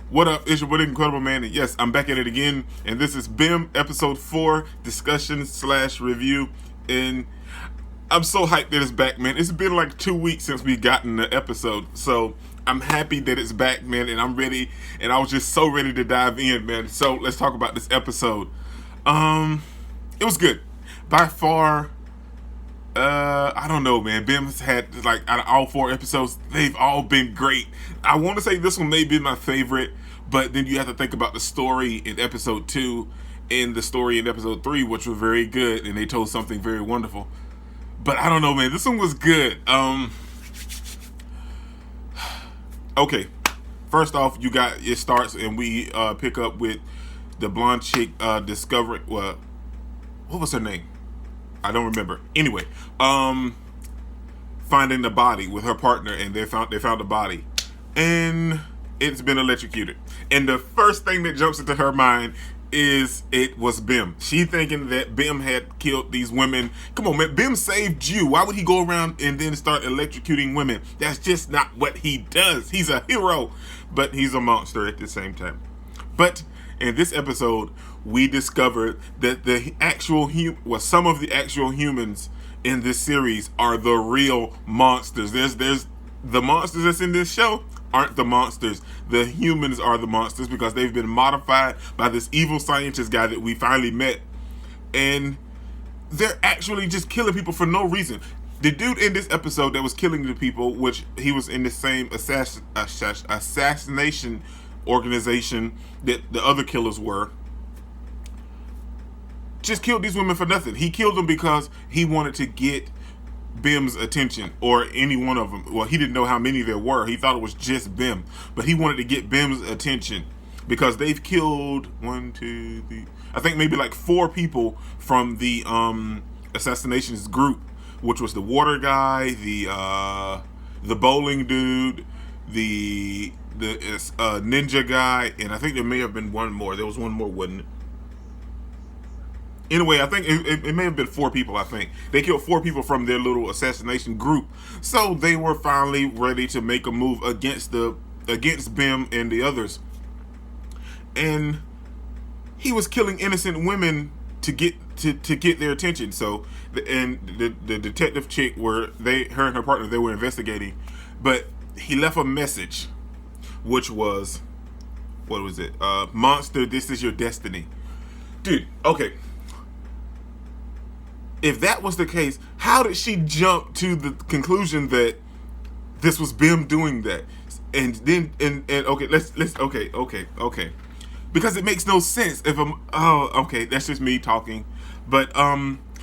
What up? It's your What Incredible Man, and yes, I'm back at it again. And this is BEM episode 4 discussion slash review. And I'm so hyped that it's back, man. It's been like 2 weeks since we gotten the episode, so I'm happy that it's back, man. And I'm ready. And I was just so ready to dive in, man. So let's talk about this episode. It was good by far. I don't know, man. BEM's had, like, out of all 4 episodes, they've all been great. I want to say this one may be my favorite, but then you have to think about the story in episode 2 and the story in episode 3, which were very good, and they told something very wonderful. But I don't know, man. This one was good. Okay. First off, it starts, and we pick up with the blonde chick discovering, well, what was her name? I don't remember. Anyway, finding the body with her partner, and they found the body, and it's been electrocuted. And the first thing that jumps into her mind is it was BEM. She thinking that BEM had killed these women. Come on, man. BEM saved you. Why would he go around and then start electrocuting women? That's just not what he does. He's a hero, but he's a monster at the same time. But in this episode, we discovered that some of the actual humans in this series are the real monsters. There's the monsters that's in this show aren't the monsters. The humans are the monsters because they've been modified by this evil scientist guy that we finally met, and they're actually just killing people for no reason. The dude in this episode that was killing the people, which he was in the same assassination organization that the other killers were, just killed these women for nothing. He killed them because he wanted to get BEM's attention, or any one of them. Well, he didn't know how many there were. He thought it was just BEM, but he wanted to get BEM's attention because they've killed 1, 2, 3, I think maybe like 4 people from the assassinations group, which was the water guy, the bowling dude, the ninja guy, and I think there may have been one more. There was one more, wasn't it? Anyway, I think it may have been 4 people. I think they killed 4 people from their little assassination group. So they were finally ready to make a move against BEM and the others. And he was killing innocent women to get their attention. So the detective chick, her and her partner, they were investigating, but he left a message, which was, what was it? Monster, this is your destiny. Dude, okay. If that was the case, how did she jump to the conclusion that this was BEM doing that? And then, and okay, let's okay. Because it makes no sense if okay, that's just me talking. But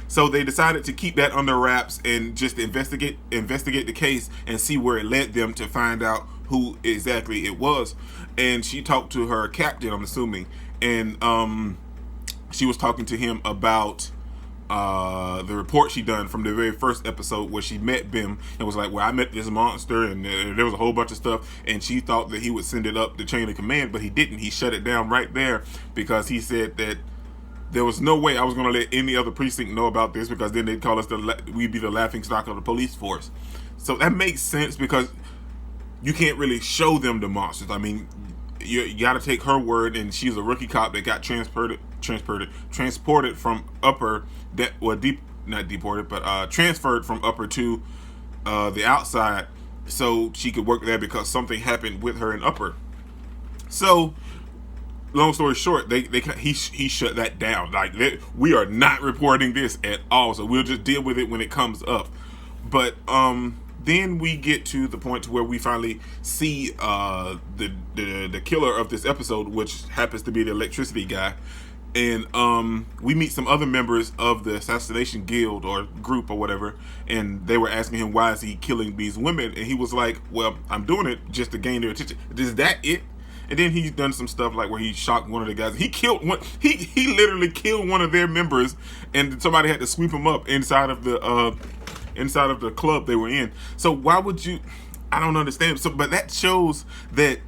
so they decided to keep that under wraps and just investigate the case and see where it led them to find out who exactly it was. And she talked to her captain, I'm assuming, and she was talking to him about the report she done from the very first episode where she met BEM and was like, well, I met this monster, and there was a whole bunch of stuff, and she thought that he would send it up the chain of command, but he didn't. He shut it down right there because he said that there was no way I was going to let any other precinct know about this, because then they'd call us we'd be the laughing stock of the police force. So that makes sense, because you can't really show them the monsters. I mean, you got to take her word, and she's a rookie cop that got transported from upper, transferred from upper to the outside, so she could work there because something happened with her in upper. So, long story short, he shut that down. Like, we are not reporting this at all, so we'll just deal with it when it comes up. But then we get to the point to where we finally see the killer of this episode, which happens to be the electricity guy. And we meet some other members of the assassination guild or group or whatever, and they were asking him, why is he killing these women? And he was like, well, I'm doing it just to gain their attention. Is that it? And then he's done some stuff like where he shocked one of the guys. He killed one. He literally killed one of their members, and somebody had to sweep him up inside of the club they were in. So why would you? I don't understand. So, but that shows that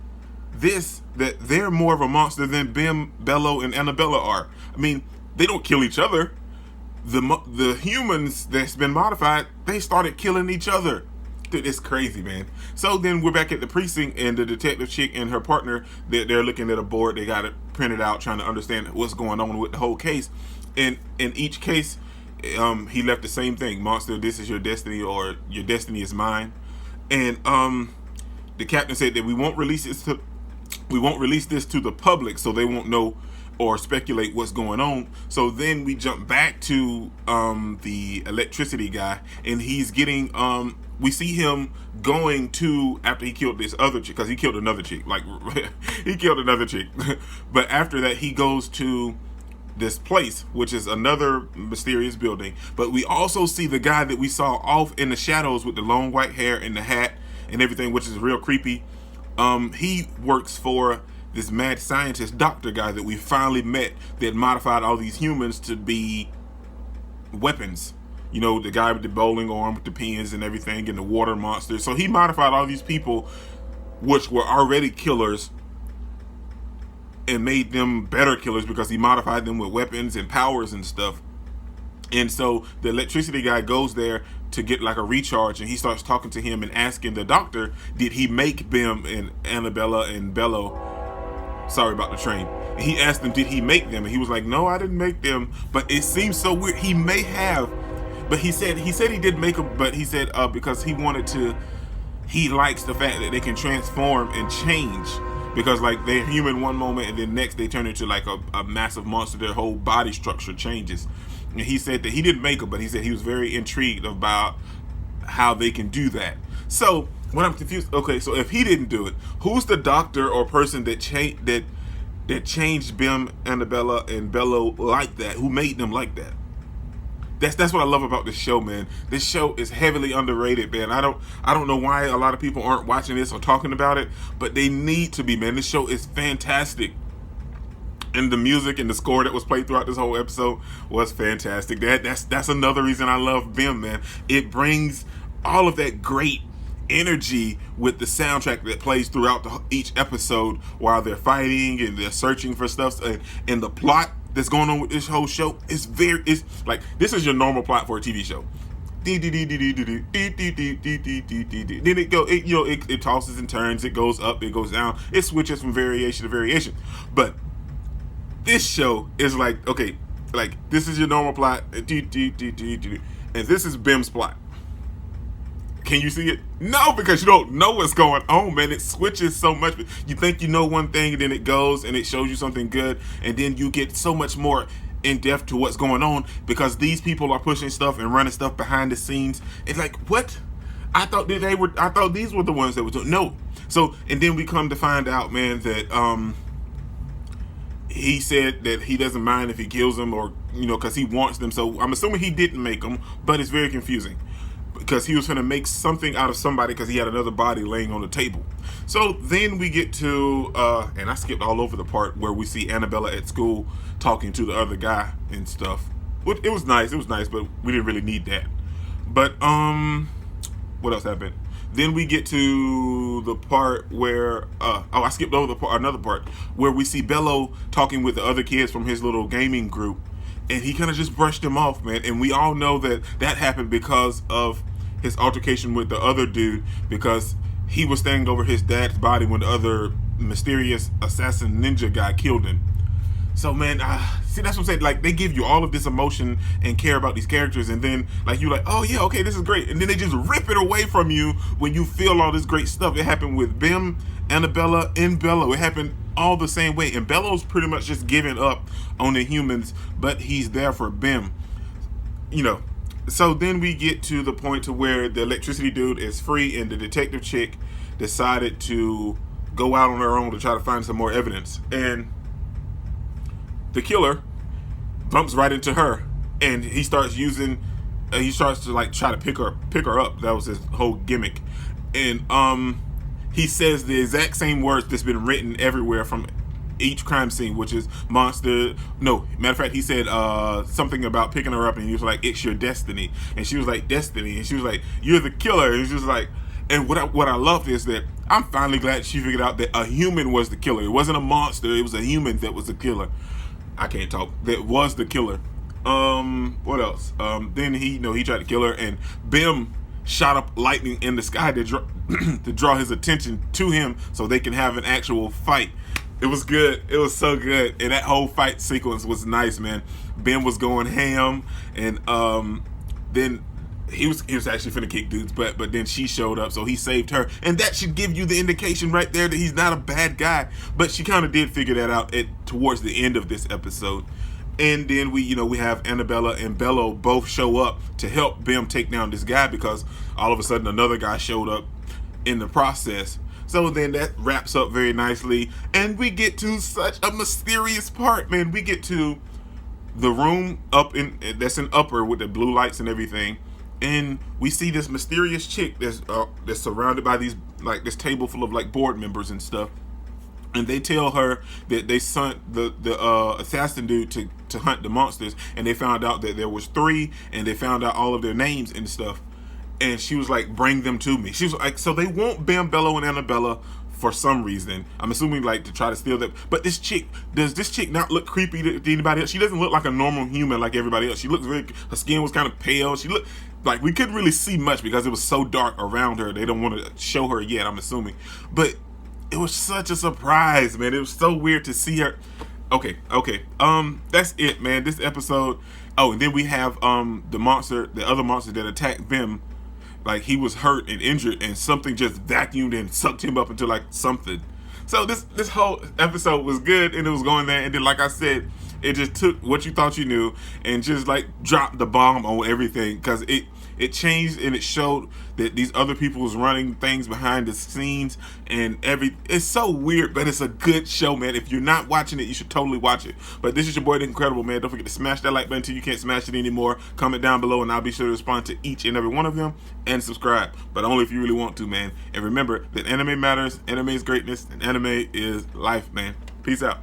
they're more of a monster than BEM, Bello, and Annabella are. I mean, they don't kill each other. The humans that's been modified, they started killing each other. Dude, it's crazy, man. So then we're back at the precinct, and the detective chick and her partner, they're looking at a board. They got it printed out, trying to understand what's going on with the whole case. And in each case, he left the same thing: monster, this is your destiny, or your destiny is mine. And the captain said that we won't release this to the public, so they won't know or speculate what's going on. So then we jump back to the electricity guy, and he's getting we see him going to, after he killed this other chick, because he killed another chick, like he killed another chick. But after that, he goes to this place, which is another mysterious building. But we also see the guy that we saw off in the shadows with the long white hair and the hat and everything, which is real creepy. He works for this mad scientist doctor guy that we finally met, that modified all these humans to be weapons. You know, the guy with the bowling arm with the pins and everything, and the water monster. So he modified all these people, which were already killers, and made them better killers because he modified them with weapons and powers and stuff. And so the electricity guy goes there to get like a recharge, and he starts talking to him and asking the doctor, did he make BEM and Annabella and Bello? Sorry about the train. And he asked him, did he make them? And he was like, no, I didn't make them. But it seems so weird. He may have, but he said he did make them, but he said because he likes the fact that they can transform and change. Because like they're human one moment, and then next they turn into like a massive monster. Their whole body structure changes. And he said that he didn't make them, but he said he was very intrigued about how they can do that. So when I'm confused, okay, so if he didn't do it, who's the doctor or person that changed BEM, Annabella, and Bello like that? Who made them like that? That's what I love about this show, man. This show is heavily underrated, man. I don't know why a lot of people aren't watching this or talking about it, but they need to be, man. This show is fantastic. And the music and the score that was played throughout this whole episode was fantastic. That's another reason I love BEM, man. It brings all of that great energy with the soundtrack that plays throughout each episode while they're fighting and they're searching for stuff, and the plot that's going on with this whole show is like, this is your normal plot for a TV show. Then it tosses and turns, it goes up, it goes down, it switches from variation to variation. But this show is like, okay, like this is your normal plot, and this is BEM's plot. Can you see it? No, because you don't know what's going on, man. It switches so much. You think you know one thing, and then it goes and it shows you something good, and then you get so much more in depth to what's going on, because these people are pushing stuff and running stuff behind the scenes. It's like, what? I thought these were the ones that were doing. No. So, and then we come to find out, man, that he said that he doesn't mind if he kills them, or because he wants them. So I'm assuming he didn't make them, but it's very confusing, because he was going to make something out of somebody because he had another body laying on the table. So then we get to, and I skipped all over the part where we see Annabella at school talking to the other guy and stuff. It was nice, but we didn't really need that. But, what else happened? Then we get to the part where, I skipped over another part where we see Bello talking with the other kids from his little gaming group. And he kind of just brushed him off, man. And we all know that happened because of his altercation with the other dude, because he was standing over his dad's body when the other mysterious assassin ninja guy killed him. So, man, see, that's what I'm saying. Like, they give you all of this emotion and care about these characters, and then, like, you're like, oh, yeah, okay, this is great. And then they just rip it away from you when you feel all this great stuff. It happened with BEM, Annabella, and Bello. It happened all the same way. And Bello's pretty much just giving up on the humans, but he's there for BEM. So then we get to the point to where the electricity dude is free, and the detective chick decided to go out on her own to try to find some more evidence. And the killer bumps right into her, and he starts to like try to pick her up. That was his whole gimmick. And he says the exact same words that's been written everywhere from each crime scene, which is monster. No, matter of fact, he said something about picking her up, and he was like, it's your destiny. And she was like, destiny. And she was like, you're the killer. And she was like, and what I loved is that I'm finally glad she figured out that a human was the killer. It wasn't a monster. It was a human that was the killer. I can't talk. That was the killer. What else? Then he tried to kill her, and BEM shot up lightning in the sky to to draw his attention to him so they can have an actual fight. It was good. It was so good. And that whole fight sequence was nice, man. Ben was going ham, and then he was actually finna kick dudes, but then she showed up, so he saved her. And that should give you the indication right there that he's not a bad guy. But she kind of did figure that out towards the end of this episode. And then we have Annabella and Bello both show up to help BEM take down this guy, because all of a sudden another guy showed up in the process. So then that wraps up very nicely, and we get to such a mysterious part, man. We get to the room that's in upper with the blue lights and everything, and we see this mysterious chick that's surrounded by these, like, this table full of like board members and stuff. And they tell her that they sent the assassin dude to hunt the monsters, and they found out that there was 3, and they found out all of their names and stuff. And she was like, bring them to me. She was like, so they want BEM, Bello, and Annabella for some reason. I'm assuming like to try to steal them. But does this chick not look creepy to anybody else? She doesn't look like a normal human like everybody else. She looks her skin was kind of pale. She looked like we couldn't really see much because it was so dark around her. They don't want to show her yet, I'm assuming. But it was such a surprise, man. It was so weird to see her. Okay. That's it, man. This episode. Oh, and then we have the other monster that attacked BEM. Like, he was hurt and injured, and something just vacuumed and sucked him up into like something. So this whole episode was good, and it was going there. And then, like I said, it just took what you thought you knew and just like dropped the bomb on everything, because it changed, and it showed that these other people was running things behind the scenes, and it's so weird, but it's a good show, man. If you're not watching it, you should totally watch it. But this is your boy, The Incredible, man. Don't forget to smash that like button until you can't smash it anymore. Comment down below, and I'll be sure to respond to each and every one of them, and subscribe, but only if you really want to, man. And remember that anime matters, anime is greatness, and anime is life, man. Peace out.